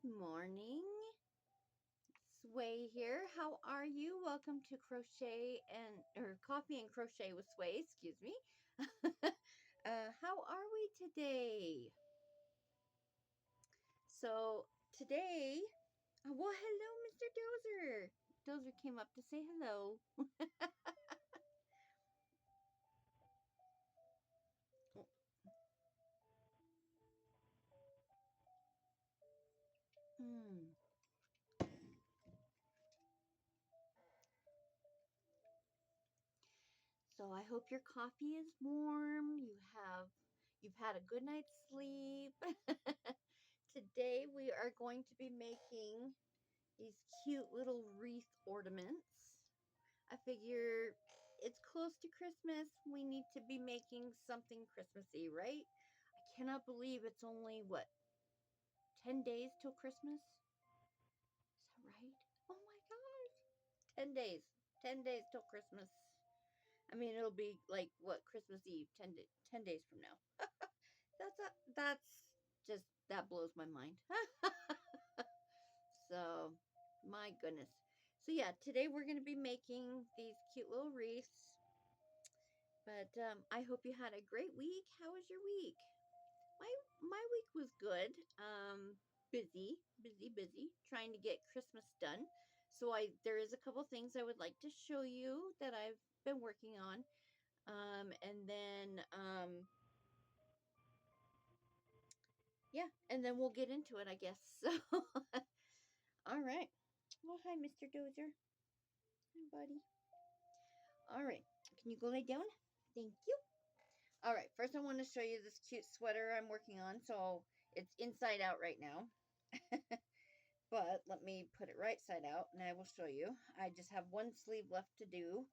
Good morning. Sway here. How are you? Welcome to Coffee and Crochet with Sway, excuse me. How are we today? So today, well, hello, Mr. Dozer. Dozer came up to say hello. Mm. So I hope your coffee is warm. You've had a good night's sleep. Today we are going to be making these cute little wreath ornaments. I figure it's close to Christmas. We need to be making something Christmassy, right? I cannot believe it's only, what, 10 days till Christmas? Is that right? Oh my gosh. 10 days. 10 days till Christmas. I mean, it'll be like, what, Christmas Eve, 10 days from now. That's just, that blows my mind. So, my goodness. So yeah, today we're going to be making these cute little wreaths. But I hope you had a great week. How was your week? My week was good. Busy, trying to get Christmas done. So there is a couple things I would like to show you that I've been working on. And then yeah, and then we'll get into it, I guess. So, all right. Well, hi, Mr. Dozer. Hi, buddy. All right. Can you go lay down? Thank you. All right. First, I want to show you this cute sweater I'm working on. So it's inside out right now. But let me put it right side out and I will show you. I just have one sleeve left to do.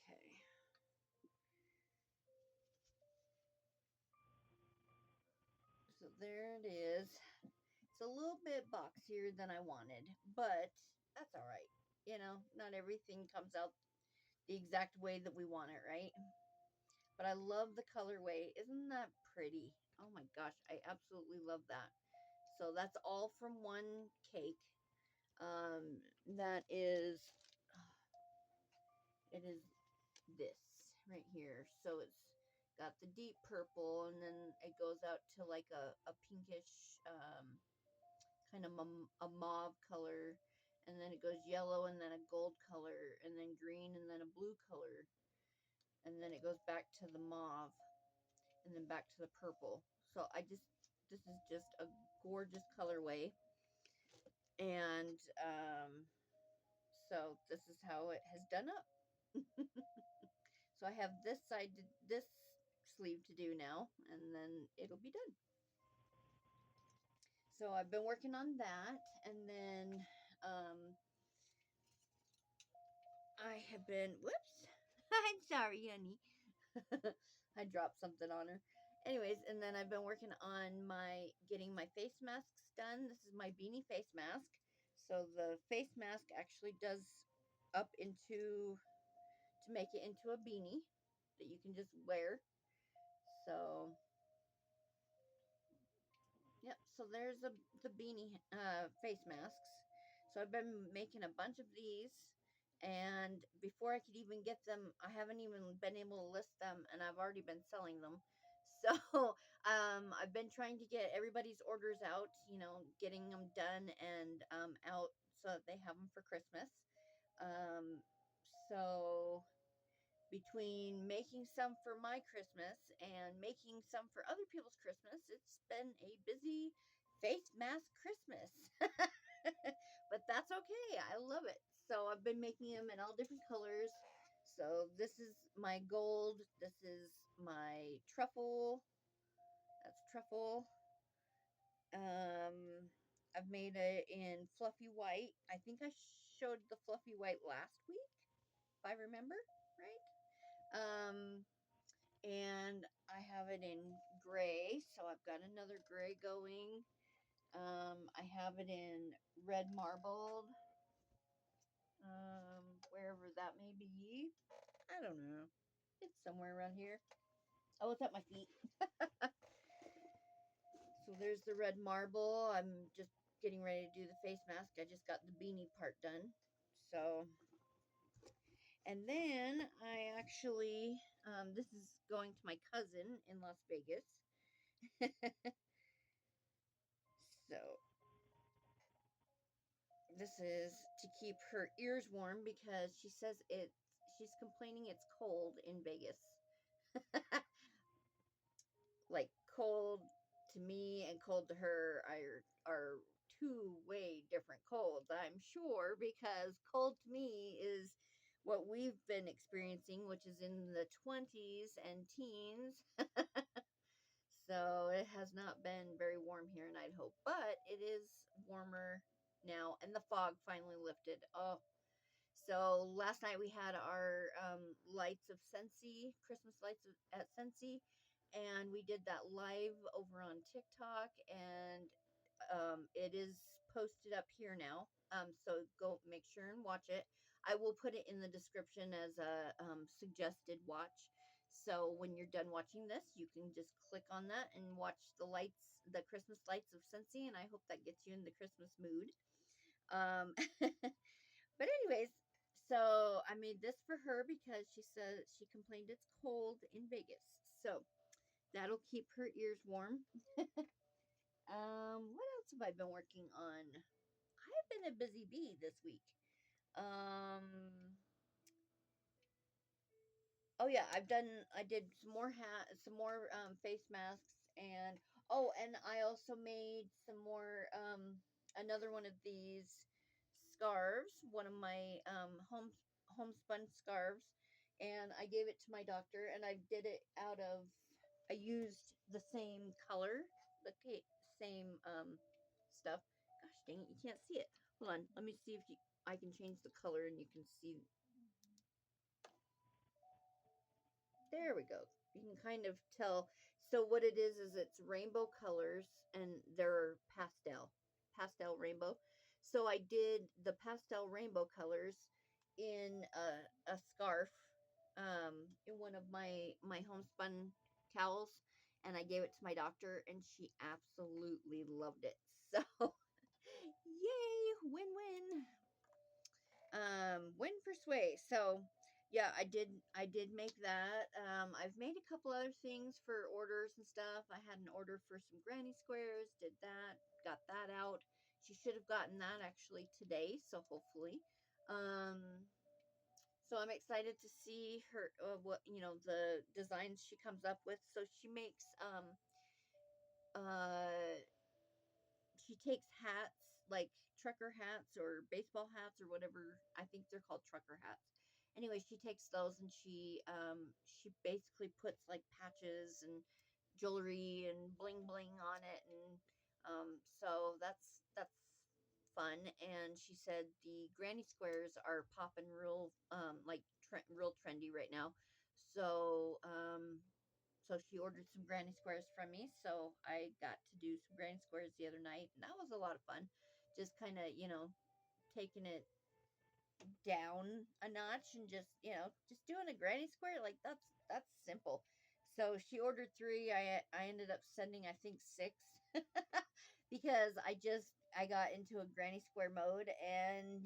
Okay. So there it is. It's a little bit boxier than I wanted, but that's all right. You know, not everything comes out the exact way that we want it, right? But I love the colorway. Isn't that pretty? Oh my gosh, I absolutely love that. So that's all from one cake. That is, it is this right here. So it's got the deep purple, and then it goes out to like a pinkish, kind of a mauve color, and then it goes yellow, and then a gold color, and then green, and then a blue color, and then it goes back to the mauve, and then back to the purple. So this is just a gorgeous colorway. And so this is how it has done up. So I have this sleeve to do now, and then it'll be done. So I've been working on that, and then I have been, whoops, I'm sorry, honey. I dropped something on her. Anyways, and then I've been working on getting my face masks done. This is my beanie face mask. So the face mask actually does up into, to make it into a beanie that you can just wear. So, yep. So there's the beanie face masks. So I've been making a bunch of these, and before I could even get them, I haven't even been able to list them, and I've already been selling them. So I've been trying to get everybody's orders out, you know, getting them done and out so that they have them for Christmas. Um, so between making some for my Christmas and making some for other people's Christmas, it's been a busy face mask Christmas. But that's okay. I love it. So I've been making them in all different colors. So this is my gold. This is my truffle. That's truffle. Um, I've made it in fluffy white. I think I showed the fluffy white last week, if I remember right. And I have it in gray, so I've got another gray going. I have it in red marbled, wherever that may be. I don't know. It's somewhere around here. Oh, it's at my feet. So there's the red marble. I'm just getting ready to do the face mask. I just got the beanie part done. So, and then I actually, this is going to my cousin in Las Vegas. So this is to keep her ears warm because she says she's complaining it's cold in Vegas. Like cold to me and cold to her are two way different colds, I'm sure, because cold to me is what we've been experiencing, which is in the 20s and teens. So it has not been very warm here in Idaho, but it is warmer now, and the fog finally lifted. Oh, so last night we had our lights of Scentsy, Christmas lights at Scentsy, and we did that live over on TikTok, and it is posted up here now. So go make sure and watch it. I will put it in the description as a suggested watch. So when you're done watching this, you can just click on that and watch the lights, the Christmas lights of Scentsy, and I hope that gets you in the Christmas mood. But anyways, so I made this for her because she said she complained it's cold in Vegas. So that'll keep her ears warm. What else have I been working on? I've been a busy bee this week. Um, oh yeah, I did some more face masks, and oh, and I also made some more another one of these scarves, one of my homespun scarves, and I gave it to my doctor, and I used the same color, the same stuff. Gosh dang it, you can't see it. Hold on, let me see if I can change the color and you can see. There we go. You can kind of tell. So what it is it's rainbow colors, and they're pastel rainbow. So I did the pastel rainbow colors in a scarf, in one of my homespun towels, and I gave it to my doctor, and she absolutely loved it. So yay, win-win. Win for Sway. So yeah, I did make that. I've made a couple other things for orders and stuff. I had an order for some granny squares, did that, got that out. She should have gotten that actually today, so hopefully. um so I'm excited to see her, what, the designs she comes up with. So she makes uh she takes hats, like trucker hats or baseball hats or whatever. I think they're called trucker hats. Anyway, she takes those, and she basically puts like patches and jewelry and bling bling on it, and so that's fun. And she said the granny squares are popping real, like real trendy right now. So so she ordered some granny squares from me. So I got to do some granny squares the other night, and that was a lot of fun. Just kind of, taking it down a notch, and just doing a granny square. Like that's simple. So she ordered three. I ended up sending, I think, six, because I got into a granny square mode. And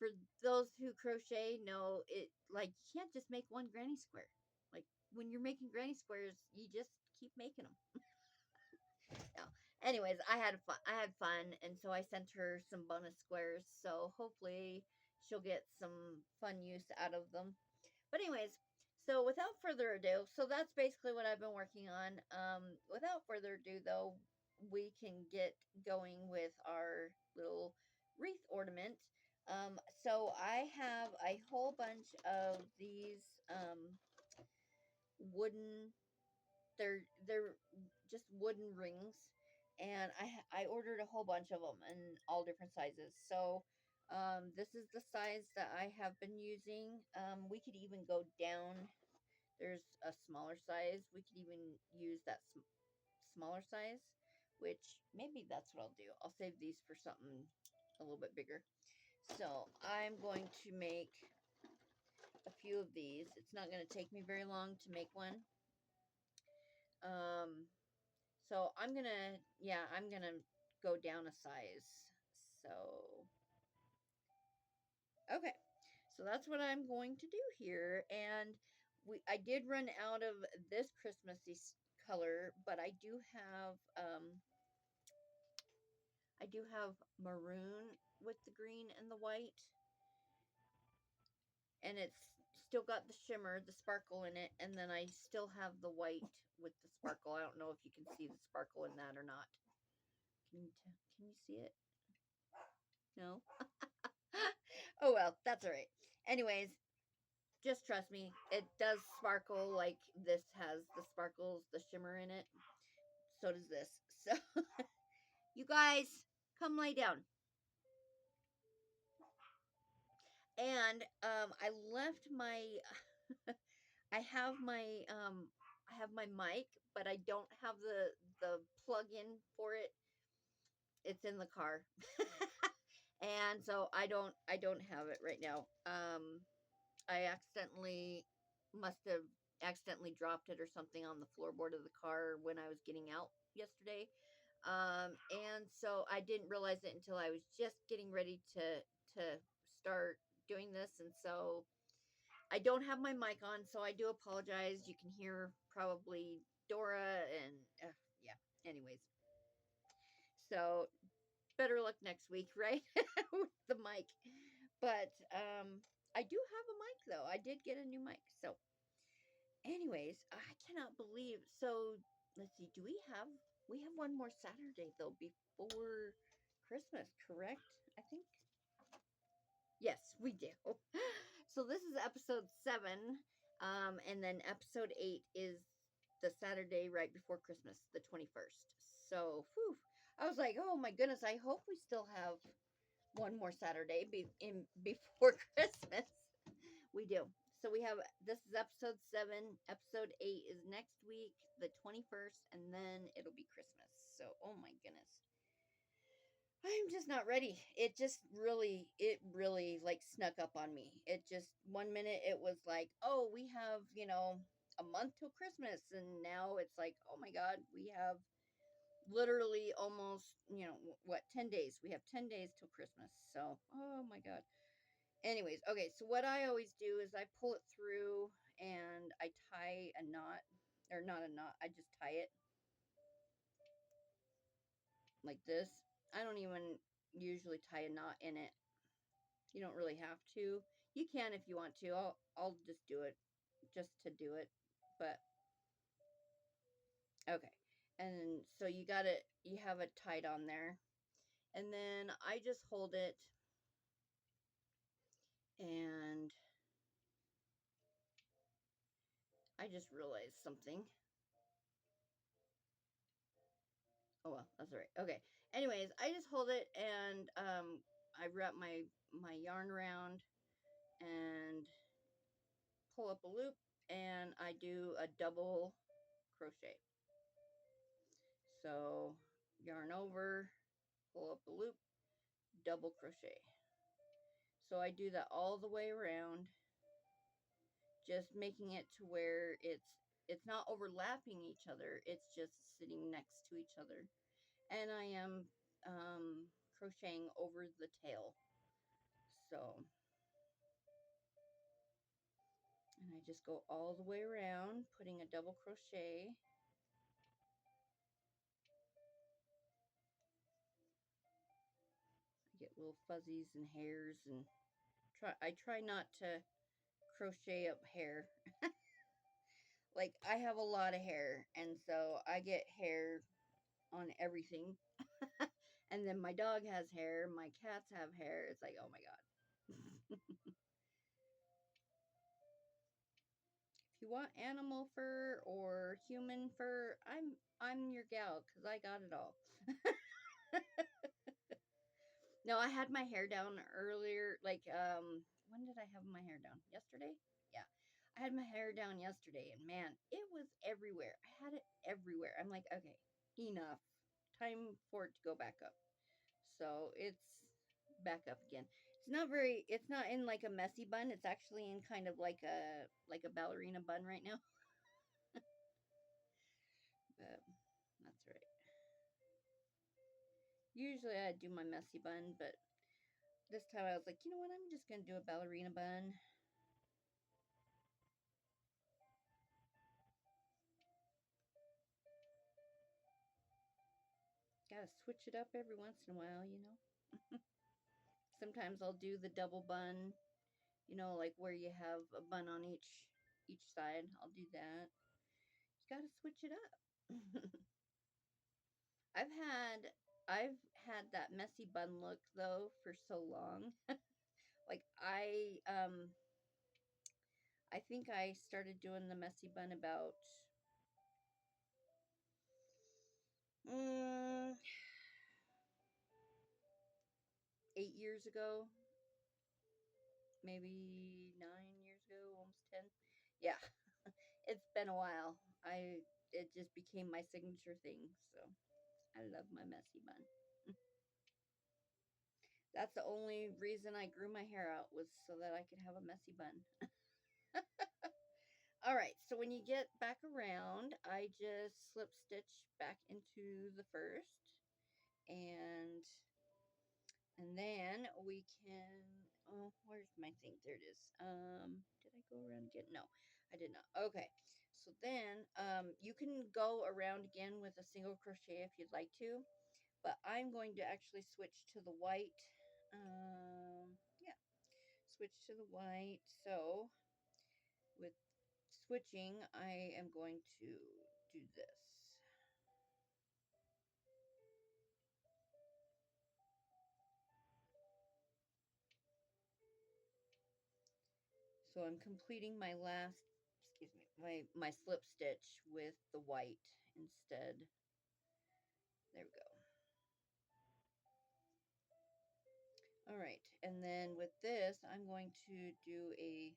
for those who crochet know it, like, you can't just make one granny square. Like, when you're making granny squares, you just keep making them. No. Anyways, I had fun, and so I sent her some bonus squares, so hopefully she'll get some fun use out of them. But anyways, so without further ado, so that's basically what I've been working on. Without further ado, though, we can get going with our little wreath ornament. So I have a whole bunch of these wooden, they're just wooden rings, and I ordered a whole bunch of them in all different sizes. So this is the size that I have been using. We could even go down. There's a smaller size. We could even use that smaller size, which maybe that's what I'll do. I'll save these for something a little bit bigger. So I'm going to make a few of these. It's not going to take me very long to make one. Um, So I'm gonna, yeah, I'm gonna go down a size. So, okay. So that's what I'm going to do here. And I did run out of this Christmassy color, but I do have maroon with the green and the white, and it's still got the shimmer, the sparkle in it, and then I still have the white with the sparkle. I don't know if you can see the sparkle in that or not. Can you see it? No? Oh well, that's all right. Anyways, just trust me, it does sparkle like this has the sparkles, the shimmer in it. So does this. So you guys, come lay down. And I left my I have my mic, but I don't have the plug in for it. It's in the car. And so I don't have it right now. I accidentally must have accidentally dropped it or something on the floorboard of the car when I was getting out yesterday. And so I didn't realize it until I was just getting ready to start doing this, and so I don't have my mic on, so I do apologize. You can hear probably Dora and yeah. Anyways, so better luck next week, right? With the mic. But I do have a mic though. I did get a new mic. So anyways, I cannot believe. So let's see. We have one more Saturday though before Christmas, correct? I think. Yes, we do. So this is episode 7, and then episode 8 is the Saturday right before Christmas, the 21st. So, whew, I was like, oh my goodness, I hope we still have one more Saturday before Christmas. We do. So we have, this is episode 7. Episode 8 is next week, the 21st, and then it'll be Christmas. So, oh my goodness. I'm just not ready. It really like snuck up on me. It just, one minute it was like, oh, we have, a month till Christmas. And now it's like, oh my God, we have literally almost, what, 10 days. We have 10 days till Christmas. So, oh my God. Anyways, okay. So what I always do is I pull it through and I tie a knot, or not a knot. I just tie it like this. I don't even usually tie a knot in it. You don't really have to. You can if you want to. I'll just do it just to do it. But okay. And so you have it tied on there. And then I just hold it, and I just realized something. Oh well, that's all right. Okay. Anyways, I just hold it, and I wrap my yarn around and pull up a loop, and I do a double crochet. So yarn over, pull up a loop, double crochet. So I do that all the way around, just making it to where it's not overlapping each other, it's just sitting next to each other. And I am crocheting over the tail. So, and I just go all the way around, putting a double crochet. I get little fuzzies and hairs, and I try not to crochet up hair. Like, I have a lot of hair, and so I get hair on everything. And then my dog has hair, my cats have hair. It's like, oh my God. If you want animal fur or human fur, I'm your gal, because I got it all. No, I had my hair down earlier. Like, when did I have my hair down? Yesterday? Yeah. I had my hair down yesterday, and man, it was everywhere. I had it everywhere. I'm like, okay, enough. Time for it to go back up. So it's back up again. It's not in like a messy bun. It's actually in kind of like a ballerina bun right now. But that's right. Usually I do my messy bun, but this time I was like, you know what, I'm just going to do a ballerina bun. Gotta switch it up every once in a while, you know. Sometimes I'll do the double bun, you know, like where you have a bun on each side. I'll do that. You gotta switch it up. I've had I've had that messy bun look though for so long. Like I think I started doing the messy bun about mm, 8 years ago, maybe 9 years ago, almost 10. Yeah, it's been a while. It just became my signature thing, so I love my messy bun. That's the only reason I grew my hair out, was so that I could have a messy bun. All right, so when you get back around, I just slip stitch back into the first, and then we can, oh, where's my thing? There it is. Did I go around again? No, I did not. Okay, so then you can go around again with a single crochet if you'd like to, but I'm going to actually switch to the white. Yeah, switch to the white. So with switching, I am going to do this. So I'm completing my last, excuse me, my slip stitch with the white instead. There we go. All right, and then with this, I'm going to do a,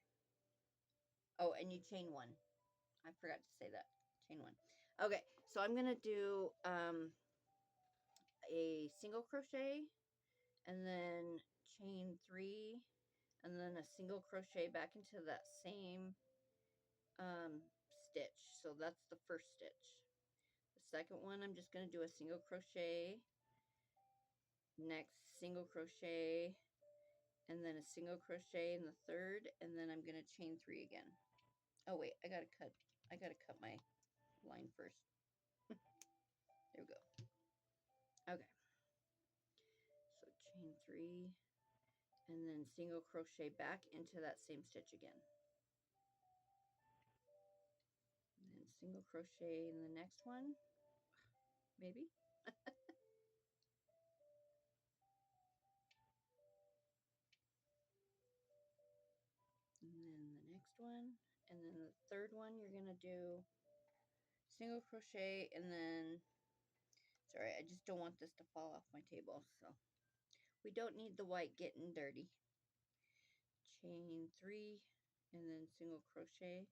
oh, and you chain one. I forgot to say that. Chain one. Okay, so I'm going to do a single crochet, and then chain 3, and then a single crochet back into that same stitch. So that's the first stitch. The second one, I'm just going to do a single crochet, next single crochet, and then a single crochet in the third, and then I'm going to chain 3 again. Oh wait, I gotta cut my line first. There we go. Okay, so chain 3, and then single crochet back into that same stitch again, and then single crochet in the next one, maybe. And then the next one, and then the third one, you're gonna do single crochet, and then, sorry, I just don't want this to fall off my table, so we don't need the white getting dirty. Chain 3, and then single crochet,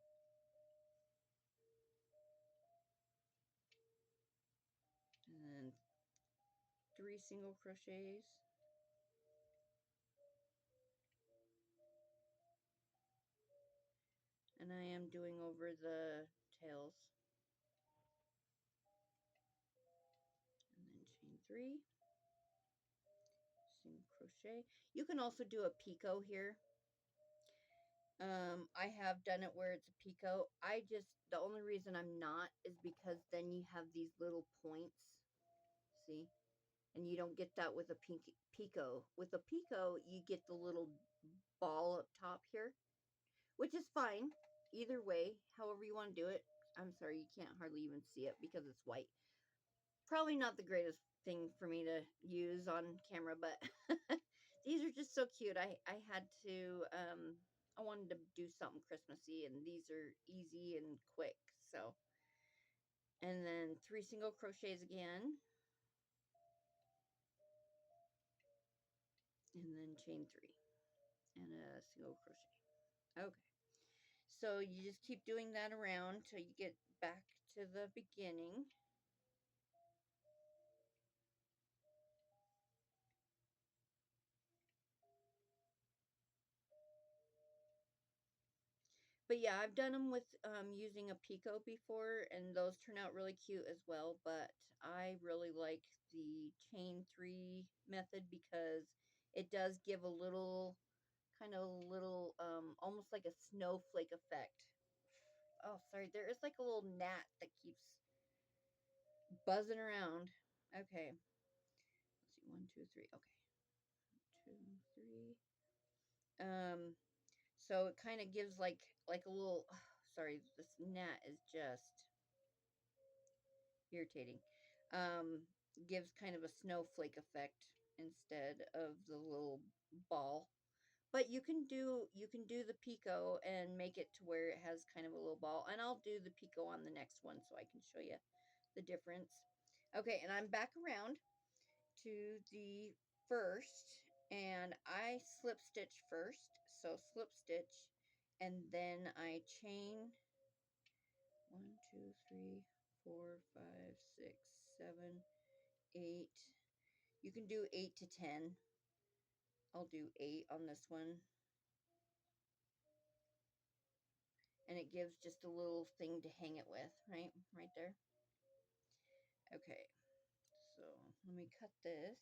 and then 3 single crochets, and I am doing over the tails, and then chain 3, single crochet. You can also do a picot here. I have done it where it's a picot. The only reason I'm not is because then you have these little points, see? And you don't get that with a picot. With a picot, you get the little ball up top here, which is fine. Either way, however you want to do it. I'm sorry, you can't hardly even see it because it's white. Probably not the greatest thing for me to use on camera, but these are just so cute. I had to, I wanted to do something Christmassy, and these are easy and quick. So, and then 3 single crochets again, and then chain 3 and a single crochet. Okay, so you just keep doing that around till you get back to the beginning. But yeah, I've done them with using a picot before, and those turn out really cute as well. But I really like the chain 3 method because it does give a little, kind of little, almost like a snowflake effect. Oh, sorry, there is like a little gnat that keeps buzzing around. Okay, let's see, 1, 2, 3. Okay, 2, 3. So it kind of gives like a little. Sorry, this gnat is just irritating. Um, gives kind of a snowflake effect instead of the little ball. But you can do the picot and make it to where it has kind of a little ball. And I'll do the picot on the next one so I can show you the difference. Okay, and I'm back around to the first, and I slip stitch first. So slip stitch, and then I chain 1, 2, 3, 4, 5, 6, 7, 8. You can do 8 to 10. I'll do 8 on this one. And it gives just a little thing to hang it with, right? Right there. Okay, so let me cut this.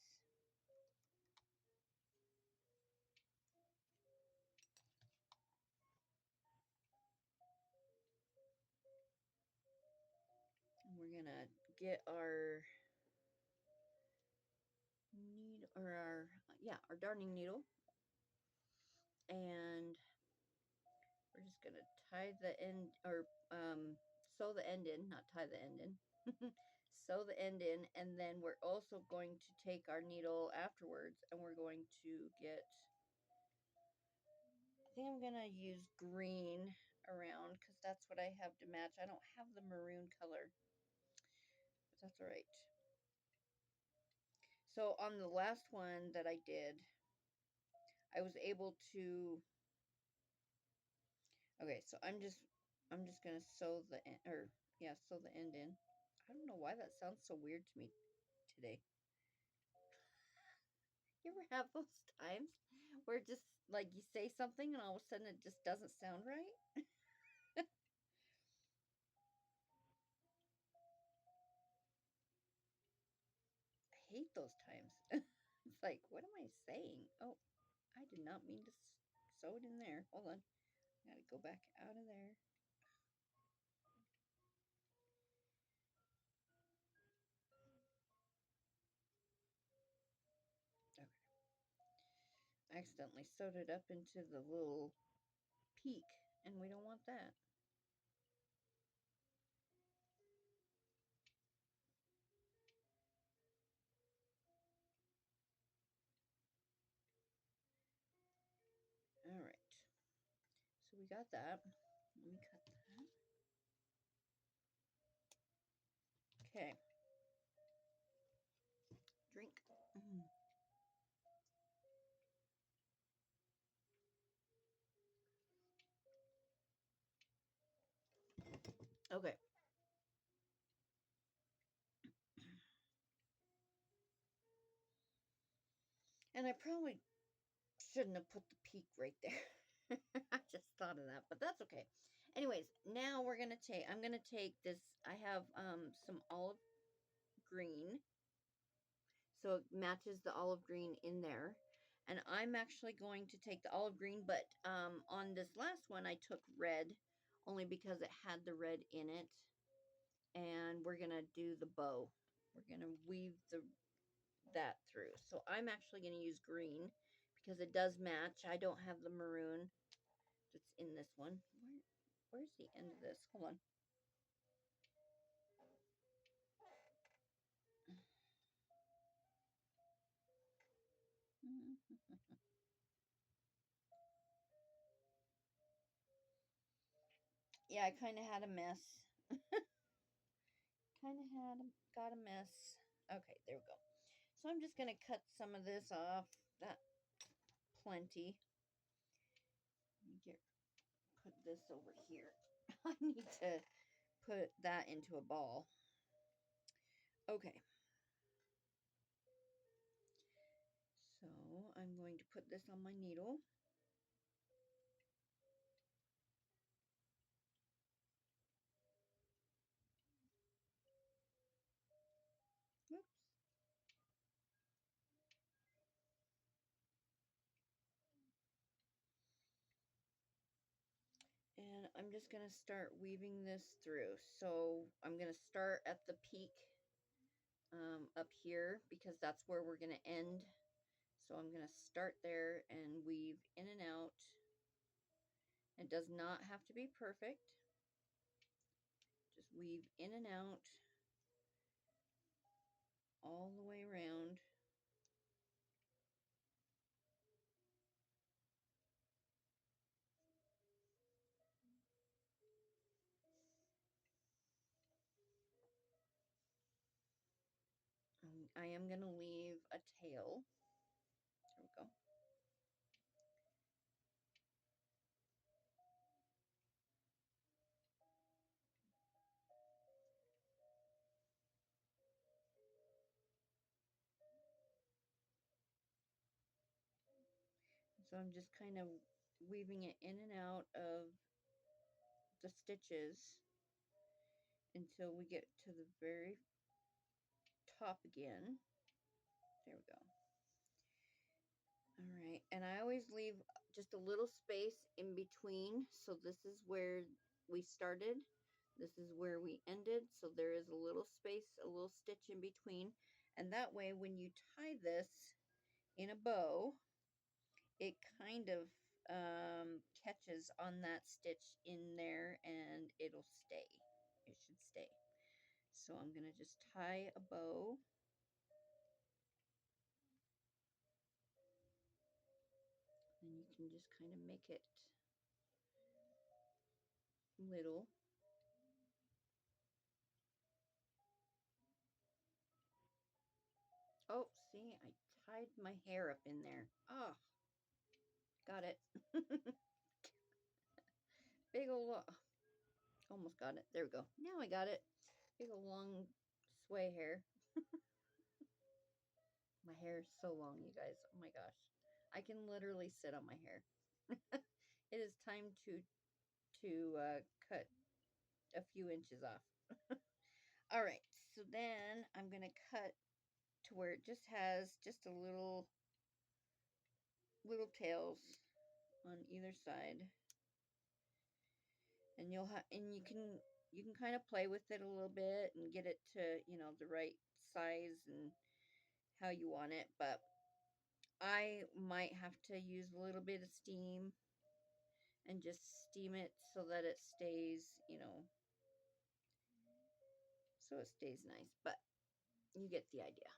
And we're gonna get our needle, or our darning needle, and we're just gonna tie the end, or sew the end in, not tie the end in. Sew the end in, and then we're also going to take our needle afterwards, and we're going to get, I think I'm gonna use green around because that's what I have to match. I don't have the maroon color, but that's all right. So on the last one that I did, I was able to, okay, so I'm just gonna sew the end, or yeah, sew the end in. I don't know why that sounds so weird to me today. You ever have those times where just like you say something and all of a sudden it just doesn't sound right? I hate those times. It's like, what am I saying? Oh, I did not mean to sew it in there. Hold on. I gotta go back out of there. Okay. I accidentally sewed it up into the little peak, and we don't want that. All right. So we got that. Let me cut that. Okay. Drink. Okay. And I probably shouldn't have put the peak right there. I just thought of that, but that's okay. Anyways, now I'm gonna take this. I have some olive green, so it matches the olive green in there. And I'm actually going to take the olive green, but on this last one I took red only because it had the red in it. And we're gonna do the bow. We're gonna weave that through. So I'm actually gonna use green because it does match. I don't have the maroon that's in this one. Where's the end of this? Hold on. Yeah, I kind of had a mess. Kind of got a mess. Okay, there we go. So I'm just gonna cut some of this off. That plenty. Get put this over here. I need to put that into a ball. Okay. So I'm going to put this on my needle. And I'm just going to start weaving this through. So I'm going to start at the peak up here because that's where we're going to end. So I'm going to start there and weave in and out. It does not have to be perfect. Just weave in and out all the way around. I am going to leave a tail. There we go. So I'm just kind of weaving it in and out of the stitches until we get to the very top again. There we go. All right, and I always leave just a little space in between. So this is where we started. This is where we ended. So there is a little space, a little stitch in between. And that way, when you tie this in a bow, it kind of catches on that stitch in there and it'll stay. It should stay. So I'm going to just tie a bow. And you can just kind of make it little. Oh, see, I tied my hair up in there. Oh, got it. Big ol' almost got it. There we go. Now I got it. Big ol' long sway hair. My hair is so long, you guys. Oh my gosh. I can literally sit on my hair. It is time to cut a few inches off. All right, so then I'm going to cut to where it just has just a little tails on either side. And you can kind of play with it a little bit and get it to, the right size and how you want it, but I might have to use a little bit of steam and just steam it so that it stays, so it stays nice, but you get the idea.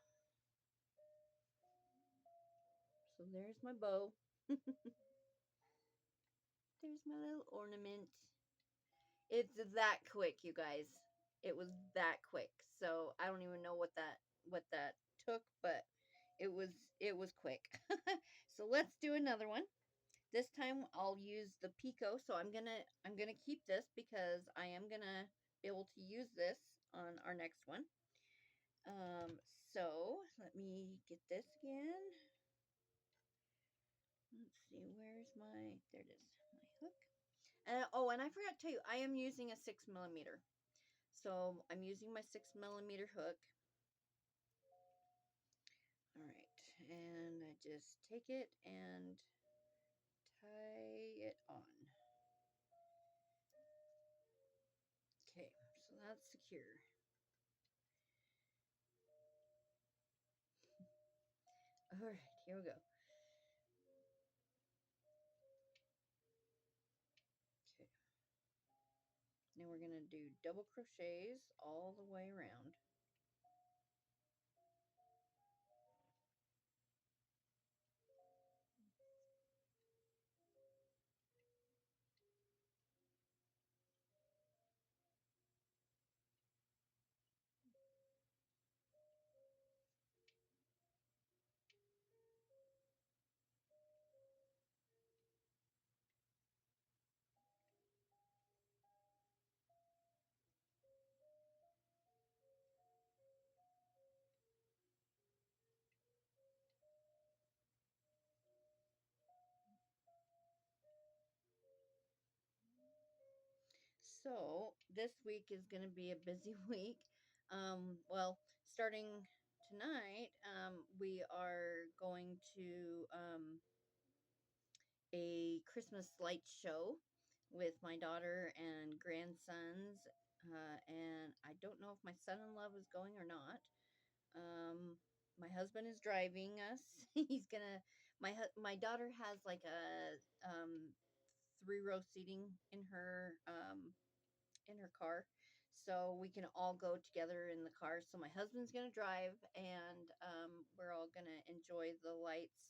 So there's my bow. There's my little ornament. It's that quick, you guys. It was that quick. So I don't even know what that took, but it was quick. So let's do another one. This time I'll use the picot. So I'm gonna keep this because I am gonna be able to use this on our next one. So let me get this again. Let's see, where's there it is, my hook. Oh, and I forgot to tell you, I am using a 6mm. So I'm using my 6mm hook. All right, and I just take it and tie it on. Okay, so that's secure. All right, here we go. Okay. Now we're going to do double crochets all the way around. So this week is going to be a busy week. Well, starting tonight, we are going to a Christmas light show with my daughter and grandsons. And I don't know if my son-in-law was going or not. My husband is driving us. He's gonna. My daughter has like a 3-row seating in her car, so we can all go together in the car. So my husband's gonna drive, and we're all gonna enjoy the lights,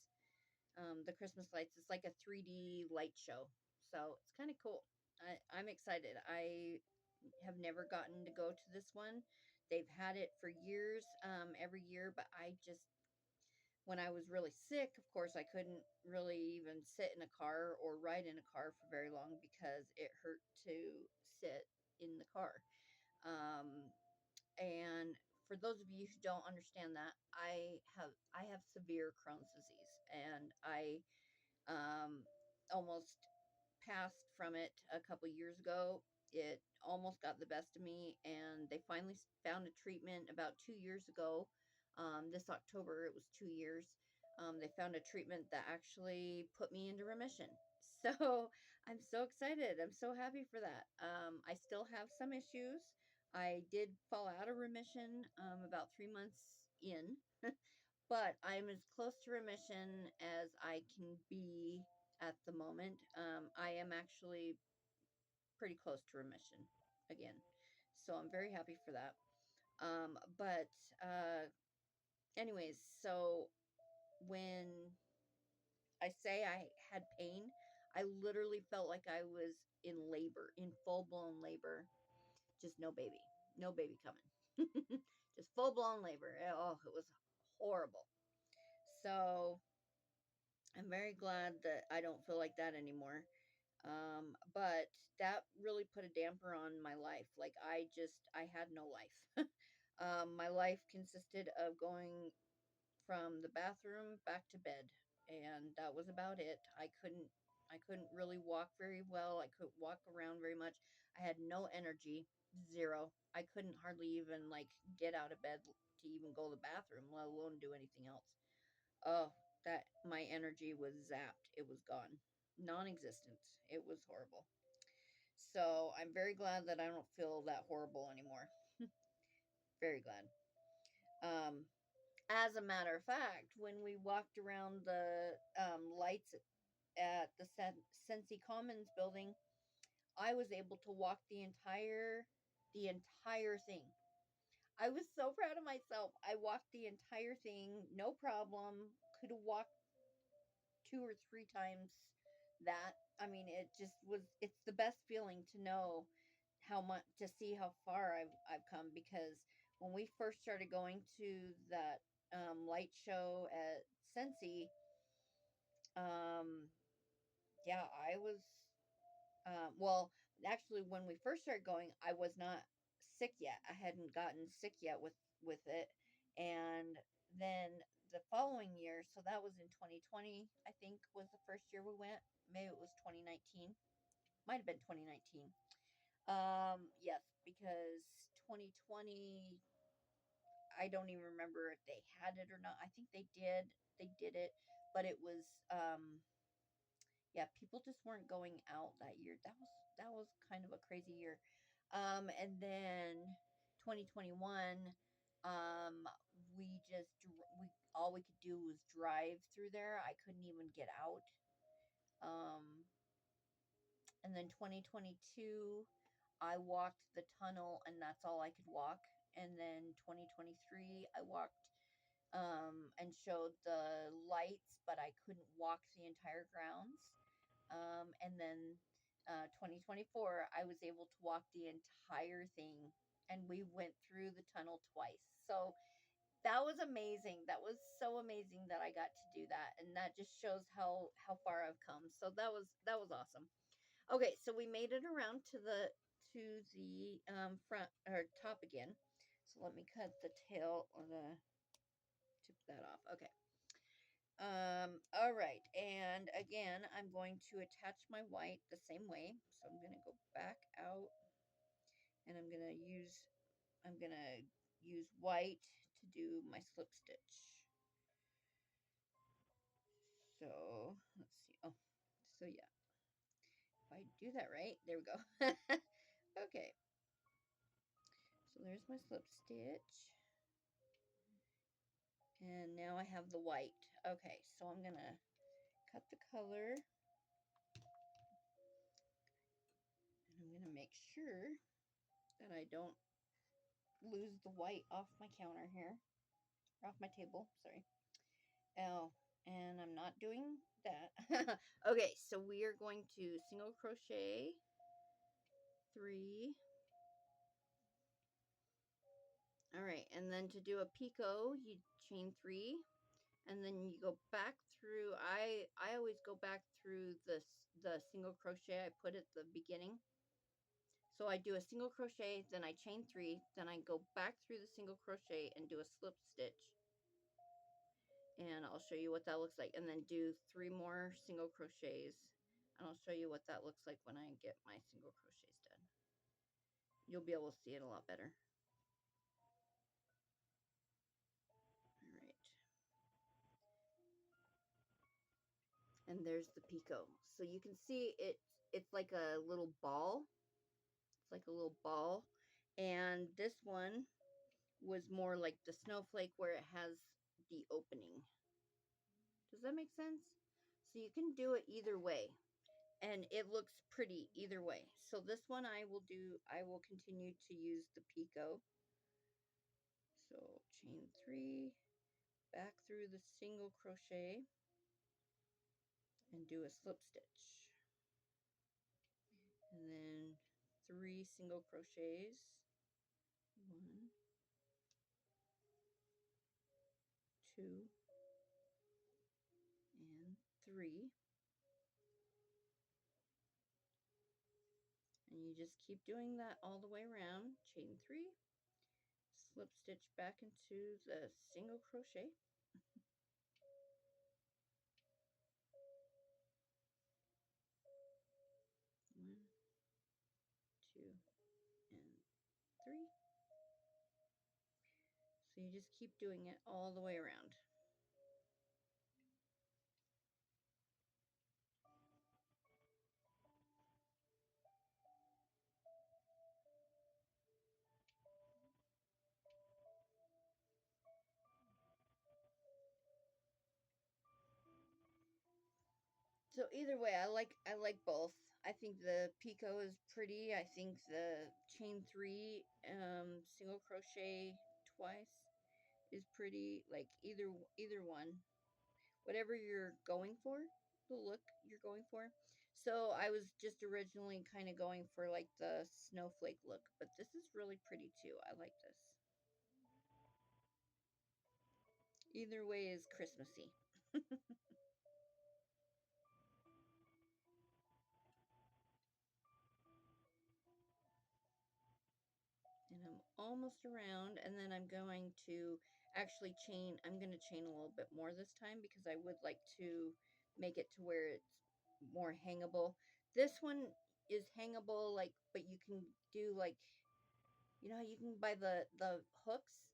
the Christmas lights. It's like a 3D light show, so it's kind of cool. I'm excited. I have never gotten to go to this one. They've had it for years, every year, but I just, when I was really sick, of course, I couldn't really even sit in a car or ride in a car for very long because it hurt to sit in the car. Um, and for those of you who don't understand that, I have severe Crohn's disease, and I almost passed from it a couple years ago. It almost got the best of me, and they finally found a treatment about 2 years ago. This October, it was 2 years. They found a treatment that actually put me into remission. So I'm so excited. I'm so happy for that. I still have some issues. I did fall out of remission about 3 months in, but I'm as close to remission as I can be at the moment. I am actually pretty close to remission again. So I'm very happy for that. But anyways, so when I say I had pain, I literally felt like I was in labor, in full blown labor. Just no baby, no baby coming. Just full blown labor. Oh, it was horrible. So I'm very glad that I don't feel like that anymore. But that really put a damper on my life. Like I had no life. My life consisted of going from the bathroom back to bed, and that was about it. I couldn't really walk very well. I couldn't walk around very much. I had no energy, zero. I couldn't hardly even like get out of bed to even go to the bathroom, let alone do anything else. Oh, that my energy was zapped. It was gone. Non-existent. It was horrible. So I'm very glad that I don't feel that horrible anymore. Very glad. Um, as a matter of fact, when we walked around the lights at the Sensi Commons building, I was able to walk the entire thing. I was so proud of myself. I walked the entire thing, no problem. Could have walked 2 or 3 times that. I mean, it just was, it's the best feeling to know how much, to see how far I've come, because when we first started going to that light show at Sensi, um yeah, I was well, actually, when we first started going, I was not sick yet. I hadn't gotten sick yet with it. And then the following year, so that was in 2020, I think was the first year we went. Maybe it was 2019. Might have been 2019. Yes, because 2020, I don't even remember if they had it or not. I think they did. They did it, but it was yeah, people just weren't going out that year. That was kind of a crazy year. And then 2021, um, we all we could do was drive through there. I couldn't even get out. Um, and then 2022, I walked the tunnel, and that's all I could walk. And then 2023, I walked and showed the lights, but I couldn't walk the entire grounds. And then 2024, I was able to walk the entire thing, and we went through the tunnel twice. So that was amazing. That was so amazing that I got to do that, and that just shows how far I've come. So that was awesome. Okay, so we made it around to the front or top again. So let me cut the tail or the tip of that off. Okay. All right, and again, I'm going to attach my white the same way. So I'm going to go back out, and I'm going to use white to do my slip stitch. So let's see. Oh, so yeah. I do that right. There we go. Okay. So there's my slip stitch. And now I have the white. Okay, so I'm going to cut the color. And I'm going to make sure that I don't lose the white off my counter here. Off my table, sorry. Oh, and I'm not doing that. Okay, so we are going to single crochet 3. All right, and then to do a picot, you chain 3, and then you go back through. I always go back through the single crochet I put at the beginning. So I do a single crochet, then I chain 3, then I go back through the single crochet and do a slip stitch. And I'll show you what that looks like, and then do 3 more single crochets, and I'll show you what that looks like when I get my single crochets done. You'll be able to see it a lot better. All right. And there's the picot. So you can see it's like a little ball. It's like a little ball. And this one was more like the snowflake where it has the opening. Does that make sense? So you can do it either way. And it looks pretty either way. So this one I will continue to use the picot. So chain 3, back through the single crochet, and do a slip stitch. And then 3 single crochets. 1, 2, and 3. And you just keep doing that all the way around. Chain 3, slip stitch back into the single crochet. 1, 2, and 3. So you just keep doing it all the way around. So either way, I like both. I think the picot is pretty. I think the chain 3 single crochet twice is pretty. Like either one, whatever you're going for, the look you're going for. So I was just originally kind of going for like the snowflake look, but this is really pretty too. I like this. Either way is Christmassy. And I'm almost around, and then I'm going to actually chain. I'm going to chain a little bit more this time because I would like to make it to where it's more hangable. This one is hangable, like, but you can do like, you know how you can buy the hooks.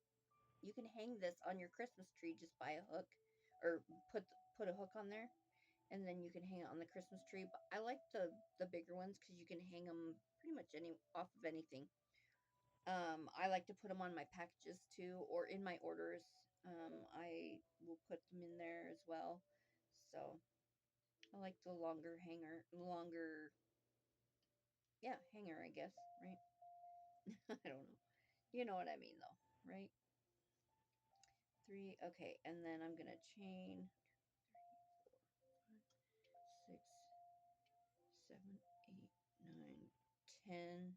You can hang this on your Christmas tree. Just buy a hook, or put a hook on there, and then you can hang it on the Christmas tree. But I like the bigger ones because you can hang them pretty much off of anything. I like to put them on my packages too, or in my orders. I will put them in there as well. So I like the longer yeah, hanger, I guess, right? I don't know. You know what I mean though, right? 3, okay, and then I'm gonna chain 6, 7, 8, 9, 10.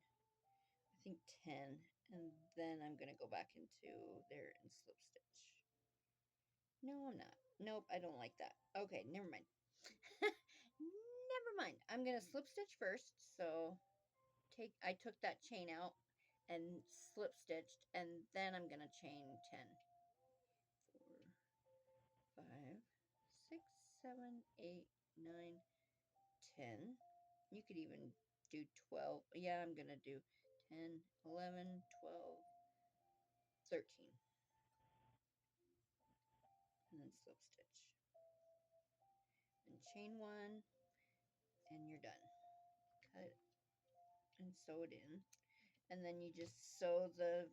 I think 10, and then I'm gonna go back into there and slip stitch. No, I'm not. Nope, I don't like that. Okay, never mind. Never mind. I'm gonna slip stitch first. So I took that chain out and slip stitched, and then I'm gonna chain 10. 4, 5, 6, 7, 8, 9, 10. You could even do 12. Yeah, I'm gonna do 10, 11, 12, 13. And then slip stitch. And chain 1, and you're done. cut and sew it in. And then you just sew the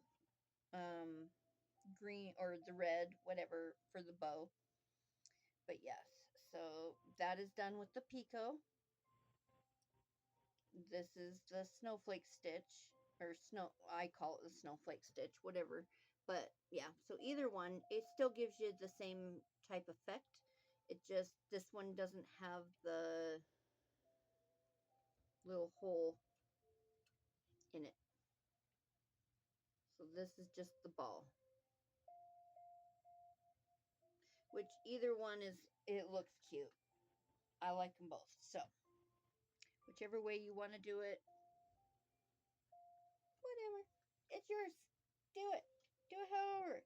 green or the red, whatever, for the bow. But yes, so that is done with the picot. This is the snowflake stitch, or I call it the snowflake stitch, whatever. But yeah, so either one, it still gives you the same type effect. It just, this one doesn't have the little hole in it. So this is just the ball. Which either one is, it looks cute. I like them both. So, whichever way you want to do it, whatever. It's yours. Do it. Do it however.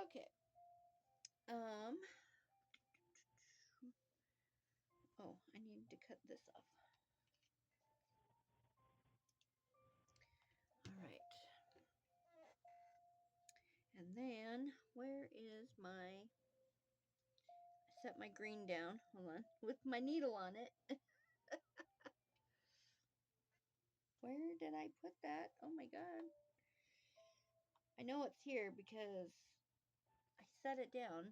Okay. Oh, I need to cut this off. All right. And then, where is my, I set my green down, hold on, with my needle on it. Where did I put that? Oh my god. I know it's here because I set it down.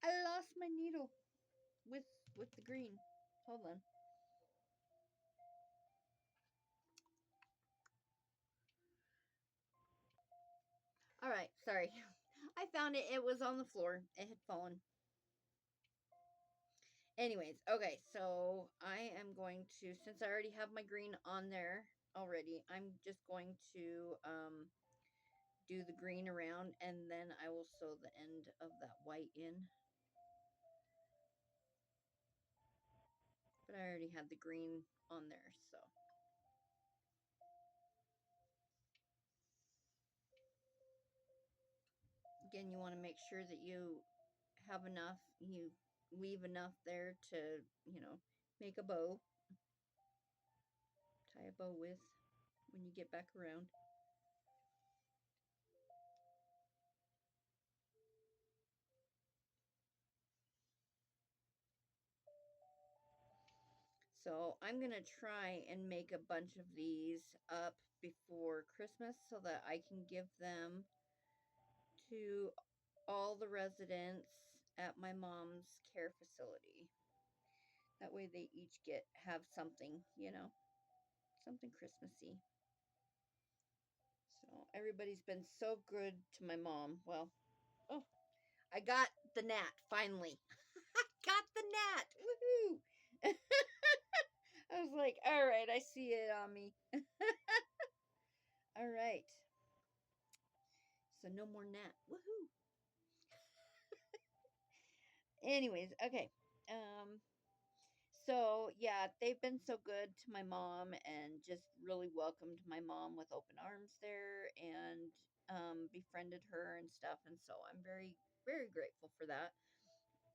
I lost my needle with the green. Hold on. All right, sorry. I found it. It was on the floor. It had fallen. Anyways, okay, so I am going to, since I already have my green on there already, I'm just going to do the green around, and then I will sew the end of that white in. But I already had the green on there, so. Again, you want to make sure that you have enough, you leave enough there to, you know, make a bow. Tie a bow with when you get back around. So I'm going to try and make a bunch of these up before Christmas so that I can give them to all the residents at my mom's care facility. That way they each have something, you know, something Christmassy. So everybody's been so good to my mom. Well, oh, I got the gnat finally. I got the gnat. Woohoo! I was like, all right, I see it on me. All right. So no more gnat. Woohoo! Anyways, okay. So yeah, they've been so good to my mom and just really welcomed my mom with open arms there, and befriended her and stuff. And so I'm very, very grateful for that.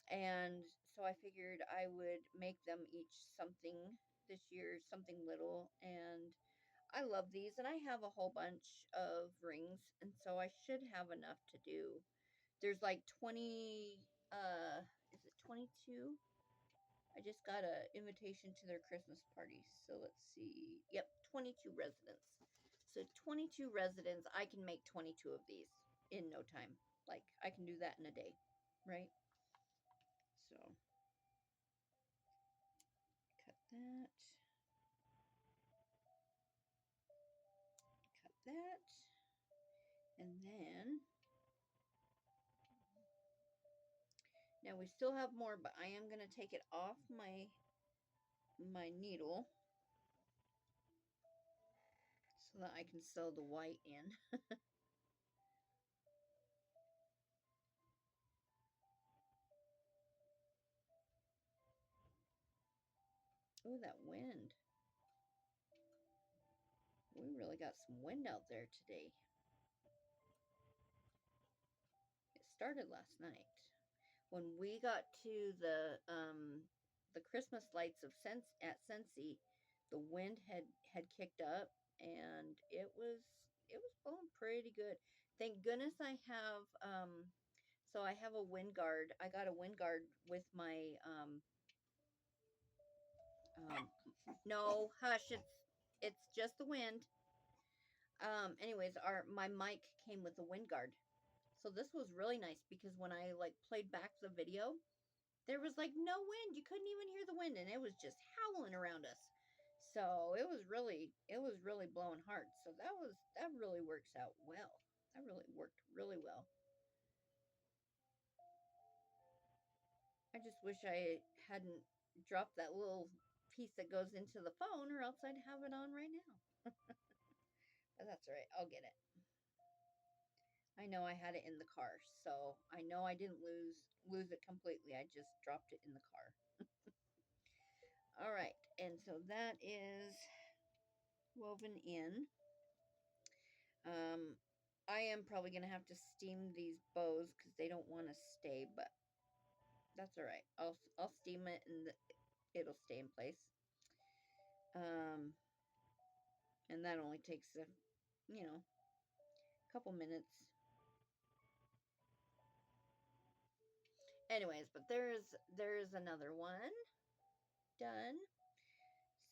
And so I figured I would make them each something this year, something little. And I love these, and I have a whole bunch of rings, and so I should have enough to do. There's like 20, is it 22? I just got an invitation to their Christmas party. So let's see. Yep, 22 residents. So 22 residents, I can make 22 of these in no time. Like, I can do that in a day, right? So, cut that. Cut that. And then, now we still have more, but I am going to take it off my needle so that I can sew the white in. Oh, that wind. We really got some wind out there today. It started last night. When we got to the Christmas lights of at Scentsy, the wind had kicked up, and it was blowing pretty good. Thank goodness I have So I have a wind guard. I got a wind guard with my, no, hush, it's just the wind. Anyways, my mic came with a wind guard. So this was really nice because when I like played back the video, there was like no wind. You couldn't even hear the wind, and it was just howling around us. So it was really blowing hard. So that really works out well. That really worked really well. I just wish I hadn't dropped that little piece that goes into the phone, or else I'd have it on right now. But that's all right. I'll get it. I know I had it in the car, so I know I didn't lose it completely. I just dropped it in the car. All right, and so that is woven in. I am probably gonna have to steam these bows because they don't want to stay, but that's all right. I'll steam it and it'll stay in place. And that only takes a couple minutes. Anyways, but there's another one done.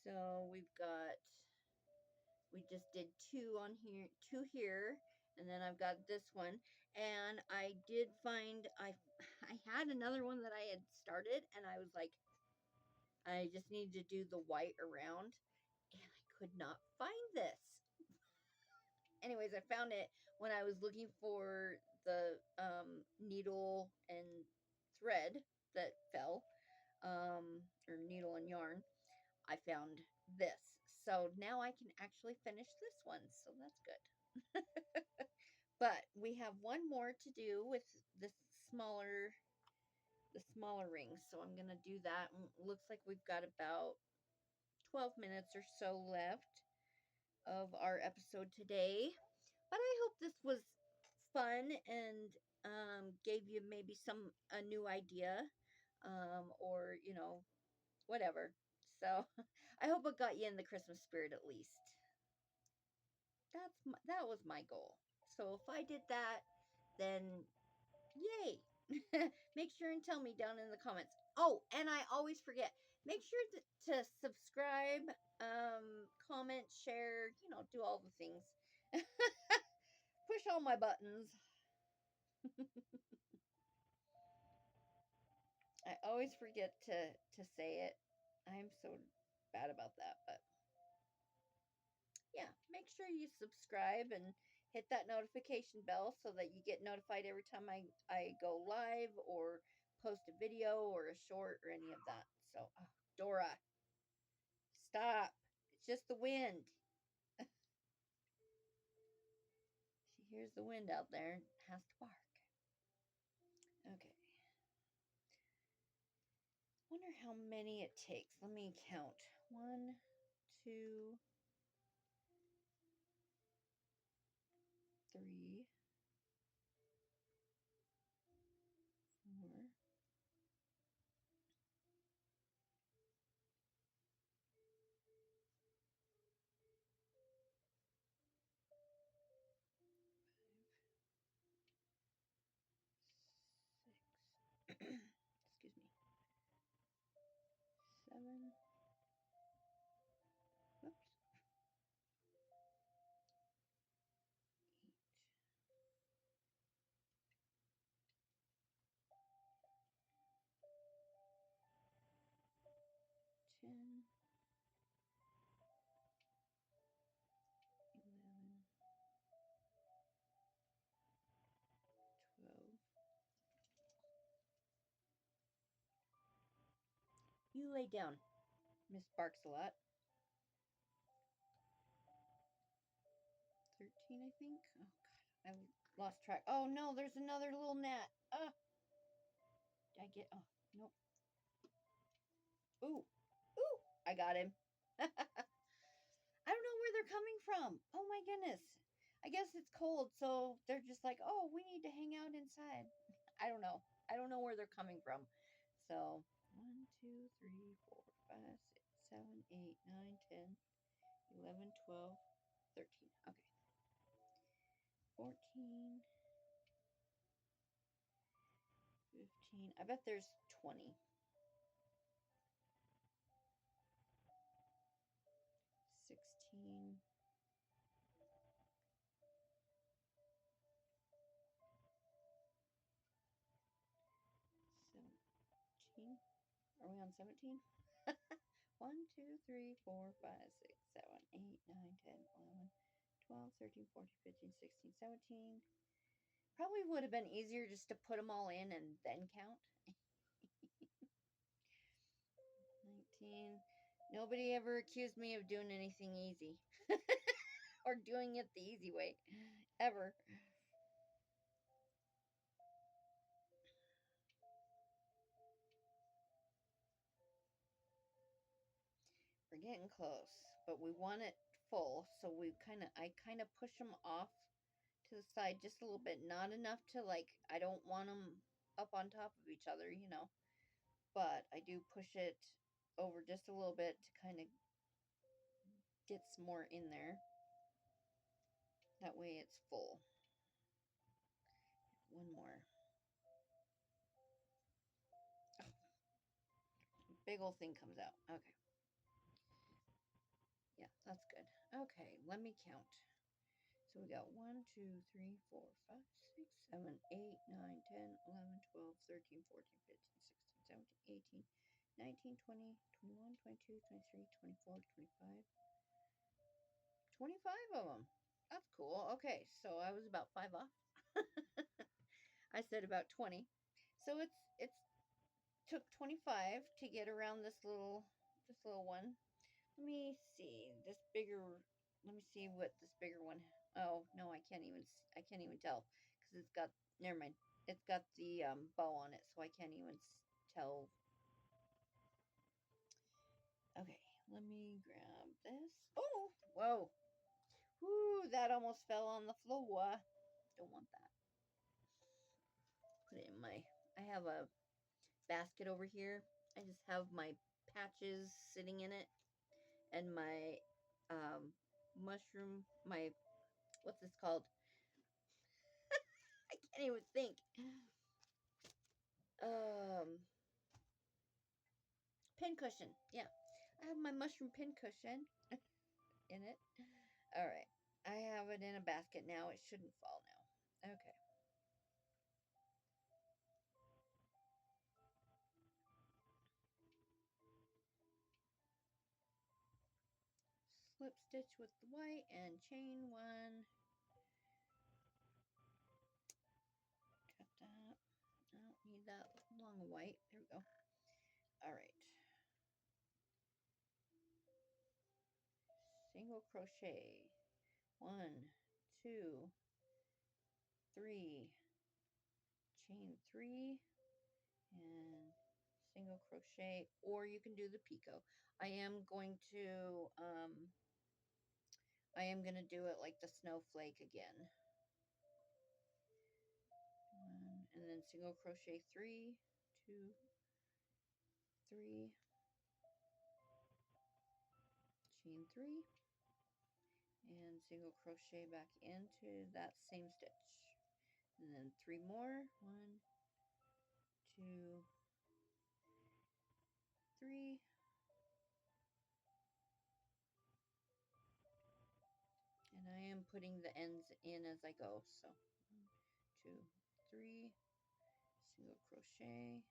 So we just did two here, and then I've got this one, and I did find I had another one that I had started, and I was like, I just needed to do the white around, and I could not find this. Anyways, I found it when I was looking for the needle and thread that fell, or needle and yarn. I found this. So now I can actually finish this one. So that's good. But we have one more to do with the smaller rings. So I'm going to do that. Looks like we've got about 12 minutes or so left of our episode today. But I hope this was fun and gave you maybe a new idea, or whatever. So I hope it got you in the Christmas spirit at least. That was my goal. So if I did that, then yay. Make sure and tell me down in the comments. Oh, and I always forget. Make sure to subscribe, comment, share, do all the things. Push all my buttons. I always forget to say it. I'm so bad about that, but yeah, make sure you subscribe and hit that notification bell so that you get notified every time I go live or post a video or a short or any of that. So, Dora, stop. It's just the wind. She hears the wind out there and has to bark. Okay. Wonder how many it takes. Let me count. 1, 2, 3, 4, 6. Excuse me. 7. Oops. 8. 10. 11. 12. You lay down. Miss barks a lot. 13, I think. Oh god, I lost track. Oh no, there's another little gnat. Did I get? Oh nope. Ooh, I got him. I don't know where they're coming from. Oh my goodness. I guess it's cold, so they're just like, oh, we need to hang out inside. I don't know. I don't know where they're coming from. So 1, 2, 3, 4, 5, 6, 7, 8, 9, 10, 11, 12, 13. Okay. 14. 15. I bet there's 20. 16. 17. Are we on 17? 1, 2, 3, 4, 5, 6, 7, 8, 9, 10, 11, 12, 13, 14, 15, 16, 17. Probably would have been easier just to put them all in and then count. 19. Nobody ever accused me of doing anything easy. Or doing it the easy way. Ever. We're getting close, but we want it full, so I kind of push them off to the side just a little bit, not enough to I don't want them up on top of each other, you know, but I do push it over just a little bit to kind of get some more in there. That way it's full. One more. Oh, big old thing comes out. Okay. Yeah, that's good. Okay, let me count. So we got 1, 2, 3, 4, 5, 6, 7, 8, 9, 10, 11, 12, 13, 14, 15, 16, 17, 18, 19, 20, 21, 22, 23, 24, 25. 25 of them. That's cool. Okay, so I was about 5 off. I said about 20. So it's took 25 to get around this little one. Let me see this bigger. Let me see what this bigger one. Oh no, I can't even tell because it's got. Never mind. It's got the bow on it, so I can't even tell. Okay, let me grab this. Oh, whoa, whoo! That almost fell on the floor. Don't want that. Put it in my. I have a basket over here. I just have my patches sitting in it, and my mushroom. My what's this called? I can't even think. Pin cushion. Yeah, I have my mushroom pin cushion in it. All right, I have it in a basket now. It shouldn't fall now. Okay. Slip stitch with the white and chain one. Cut that. I don't need that long white. There we go. All right. Single crochet. 1, 2, 3. Chain 3 and single crochet, or you can do the picot. I am going to do it like the snowflake again. 1 and then single crochet 3, 2, 3, chain 3 and single crochet back into that same stitch, and then 3 more. 1, 2, 3, and I am putting the ends in as I go. So 1, 2, 3, single crochet,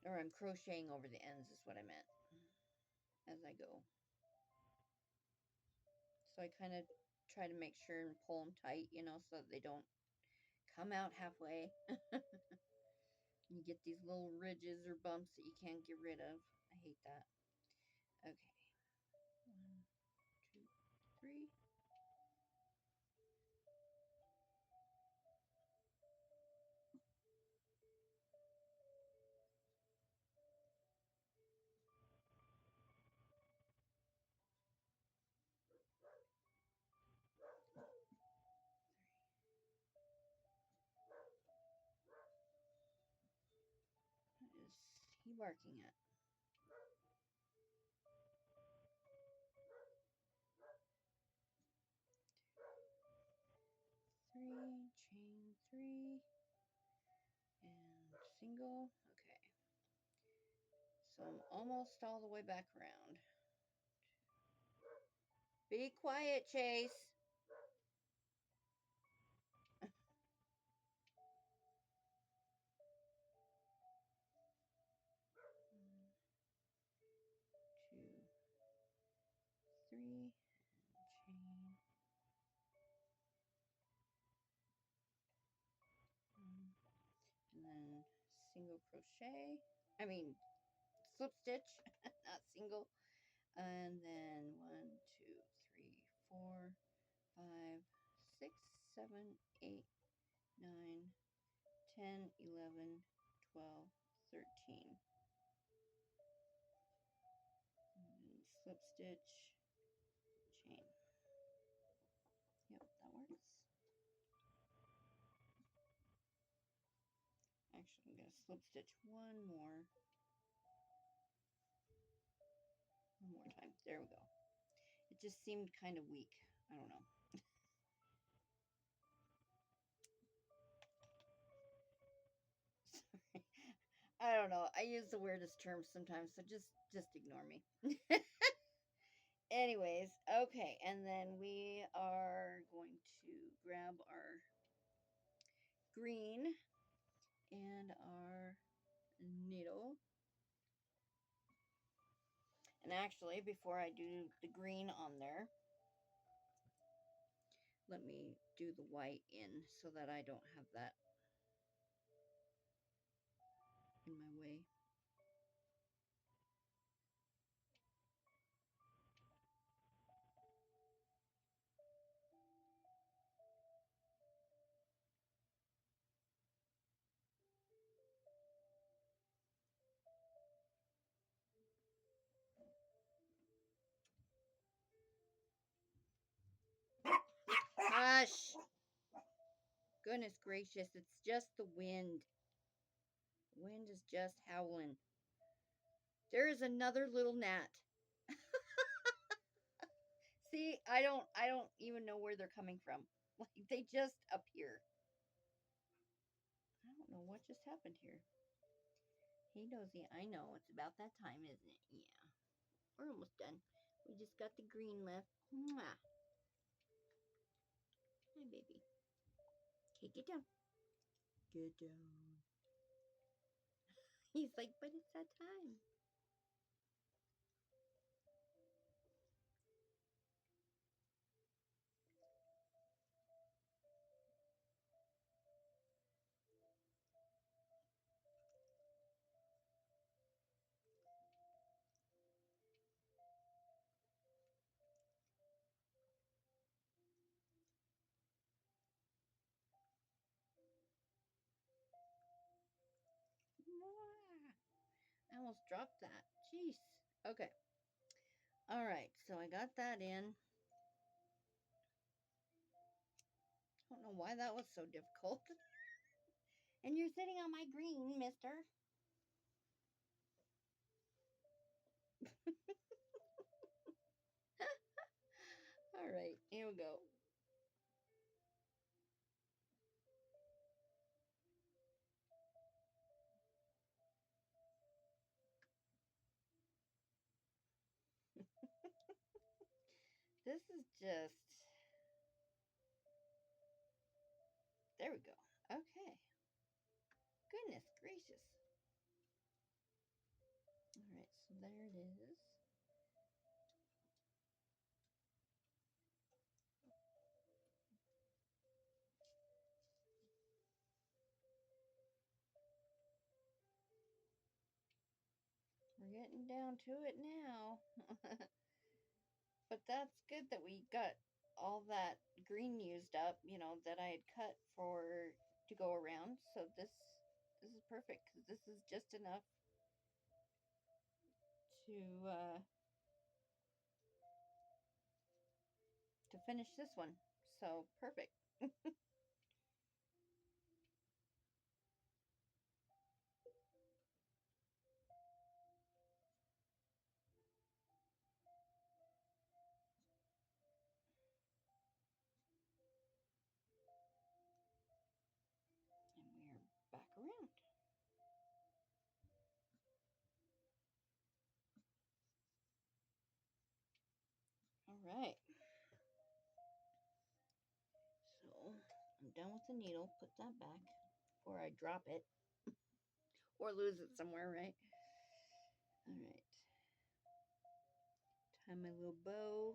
or I'm crocheting over the ends is what I meant, as I go. So I kind of try to make sure and pull them tight, you know, so that they don't come out halfway. You get these little ridges or bumps that you can't get rid of. I hate that. Okay. 1, 2, 3. What is he barking at? 3, single. Okay. So I'm almost all the way back around. Be quiet, Chase. 1, 2, 3, chain. And then single crochet. I mean, slip stitch, not single. And then 1, 2, 3, 4, 5, 6, 7, 8, 9, 10, 11, 12, 13. And slip stitch, chain. Yep, that works. Actually, I'm going to slip stitch one more time. There we go. It just seemed kind of weak. I don't know. Sorry. I don't know. I use the weirdest terms sometimes, so just ignore me. Anyways, okay, and then we are going to grab our green and our needle. And actually, before I do the green on there, let me do the white in so that I don't have that in my way. Hush! Goodness gracious, it's just the wind. The wind is just howling. There is another little gnat. See, I don't even know where they're coming from. Like they just appear. I don't know what just happened here. Hey Nosy, I know it's about that time, isn't it? Yeah. We're almost done. We just got the green left. Mwah. Hi baby. Okay, get down. Get down. He's like, but it's that time. I almost dropped that. Jeez. Okay. All right. So I got that in. I don't know why that was so difficult. And you're sitting on my green, mister. All right. Here we go. This is just... There we go. Okay. Goodness gracious. All right. So there it is. We're getting down to it now. But that's good that we got all that green used up, you know, that I had cut for to go around. So this is perfect because this is just enough to finish this one. So perfect. And we're back around. right. So I'm done with the needle. Put that back before I drop it or lose it somewhere, right? All right. Tie my little bow.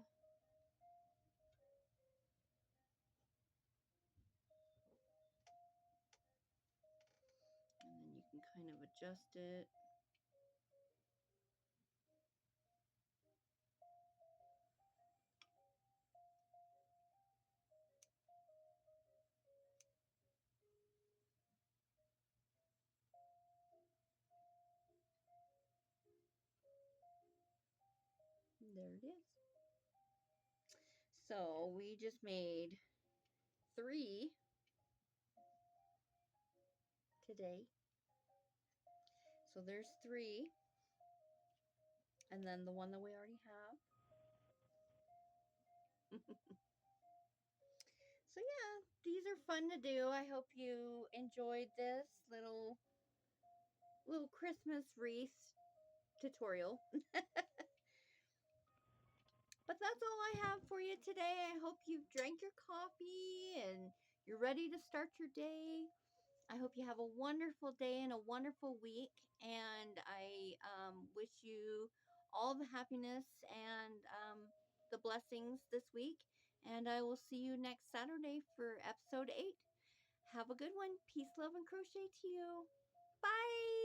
And then you can kind of adjust it. There it is. So we just made 3 today. So there's 3. And then the one that we already have. So yeah, these are fun to do. I hope you enjoyed this little Christmas wreath tutorial. But that's all I have for you today. I hope you've drank your coffee and you're ready to start your day. I hope you have a wonderful day and a wonderful week. And I wish you all the happiness and the blessings this week. And I will see you next Saturday for episode 8. Have a good one. Peace, love, and crochet to you. Bye.